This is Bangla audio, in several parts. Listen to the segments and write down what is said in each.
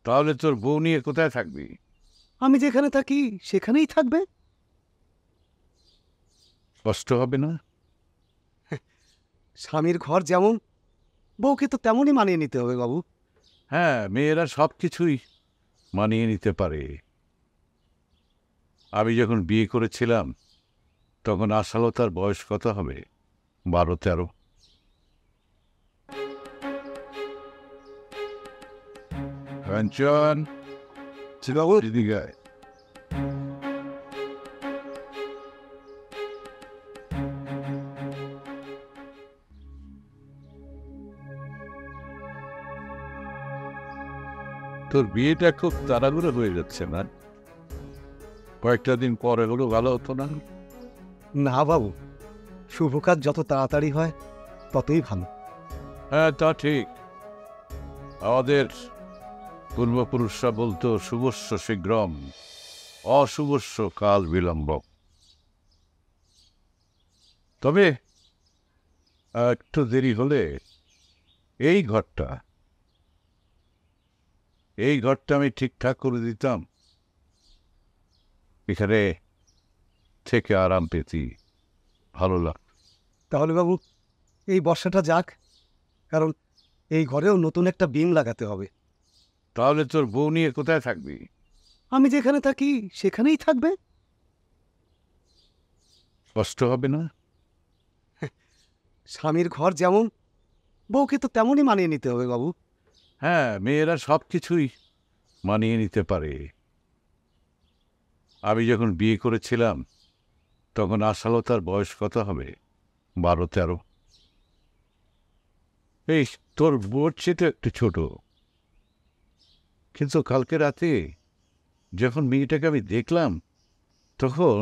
তাহলে তোর বউ নিয়ে কোথায় থাকবি? আমি যেখানে থাকি সেখানেই থাকবে। কষ্ট হবে না? স্বামীর ঘর যেমন, বউকে তো তেমনই মানিয়ে নিতে হবে বাবু। হ্যাঁ, মেয়েরা সব কিছুই মানিয়ে নিতে পারে। আমি যখন বিয়ে করেছিলাম তখন আশালতার বয়স কত হবে? 12-13। কাঞ্চন, বাবু, এদিকে আয়। তোর বিয়েটা খুব তাড়াহুড়ো হয়ে যাচ্ছে না? কয়েকটা দিন পরে হলো ভালো হতো না? না বাবু, শুভ কাজ যত তাড়াতাড়ি হয় ততই ভালো। হ্যাঁ, তা ঠিক। আমাদের পূর্বপুরুষরা বলতো শুভস্য শীঘ্রম, অশুভস্য কাল বিলম্বম। তবে একটু দেরি হলে এই ঘরটা আমি ঠিকঠাক করে দিতাম, এখানে থেকে আরাম পেতি, ভালো লাগতো। তাহলে বাবু এই বর্ষাটা যাক, কারণ এই ঘরেও নতুন একটা বিম লাগাতে হবে। তাহলে তোর বউ নিয়ে কোথায় থাকবি? আমি যেখানে থাকি সেখানেই থাকবে। কষ্ট হবে না? স্বামীর ঘর যেমন, বউকে তো তেমনই মানিয়ে নিতে হবে বাবু। হ্যাঁ, মেয়েরা সব কিছুই মানিয়ে নিতে পারে। আমি যখন বিয়ে করেছিলাম তখন আশালতার বয়স কত হবে? 12-13। এই, তোর বোর চেয়ে তো একটু ছোট। কিন্তু কালকে রাতে যখন মেয়েটাকে আমি দেখলাম তখন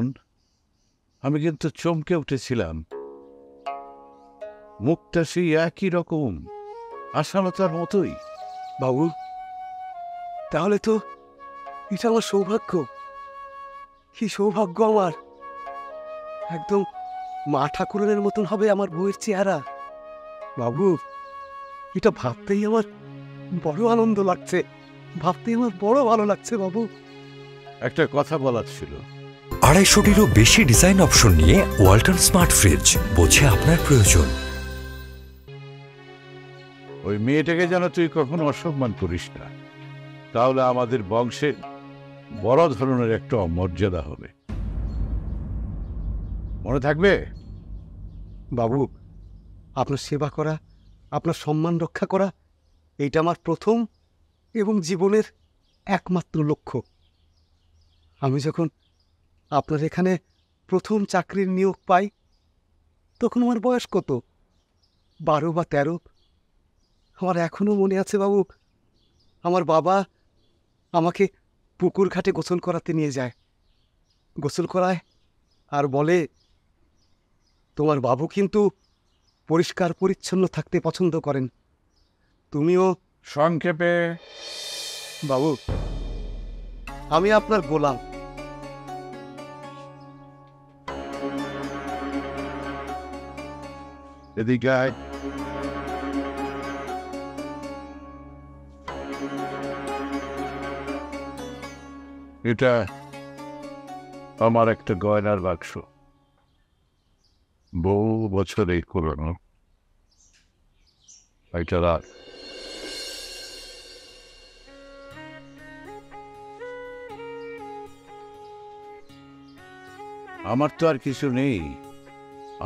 আমি কিন্তু চমকে উঠেছিলাম। মুখটা সেই একই রকম, আশালতার মতোই। বাবু, তাহলে তো এটা আমার সৌভাগ্য। কি সৌভাগ্য আমার! একদম মা ঠাকুরের মতন হবে আমার বউয়ের চেহারা। বাবু, এটা ভাবতেই আমার বড় আনন্দ লাগছে, ভাবতেই আমার বড় ভালো লাগছে বাবু। একটা কথা বলার ছিল। 250-টিরও বেশি ডিজাইন অপশন নিয়ে ওয়ালটন স্মার্ট ফ্রিজ, বোঝে আপনার প্রয়োজন। ওই মেয়েটাকে যেন তুই কখনো অসম্মান করিস না, তাহলে আমাদের বংশে বড় ধরনের একটা অমর্যাদা হবে। মনে থাকবে? বাবু, আপনার সেবা করা, আপনার সম্মান রক্ষা করা, এইটা আমার প্রথম এবং জীবনের একমাত্র লক্ষ্য। আমি যখন আপনার এখানে প্রথম চাকরির নিয়োগ পাই তখন আমার বয়স কত? 12 বা 13। আমার এখনো মনে আছে বাবু, আমার বাবা আমাকে পুকুর ঘাটে গোসল করাতে নিয়ে যায়, গোসল করায় আর বলে, তোমার বাবু কিন্তু পরিষ্কার পরিচ্ছন্ন থাকতে পছন্দ করেন, তুমিও। সংক্ষেপে, বাবু, আমি আপনার গোলাম। এদিকে আয়। এটা আমার একটা গয়নার বাক্স, বহু বছর এই পুরনো। এটা রাখ। আমার তো আর কিছু নেই,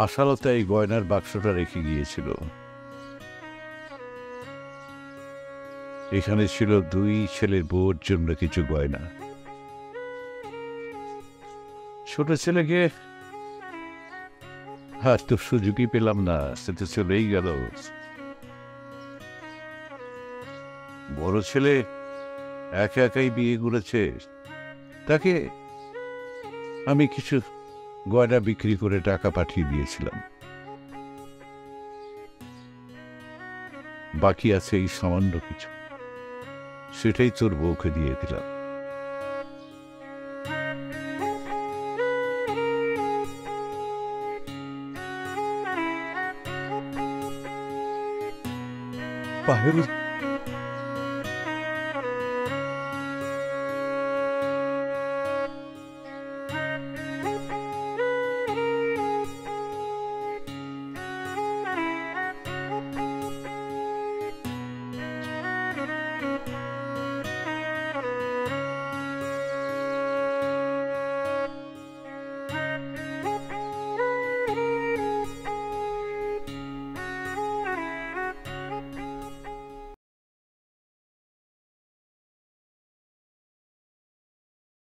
আশালতা এই গয়নার বাক্সটা রেখে গিয়েছিল। এখানে ছিল 2 ছেলের বউর জন্য কিছু গয়না। ছোট ছেলেকে তো সুযোগই পেলাম না, সে তো চলেই গেল। বড় ছেলে একা একাই বিয়ে করেছে, তাকে আমি কিছু গয়না বিক্রি করে টাকা পাঠিয়ে দিয়েছিলাম। বাকি আছে এই সামান্য কিছু, সেটাই তোর বউকে দিয়ে দিলাম। পায়েল,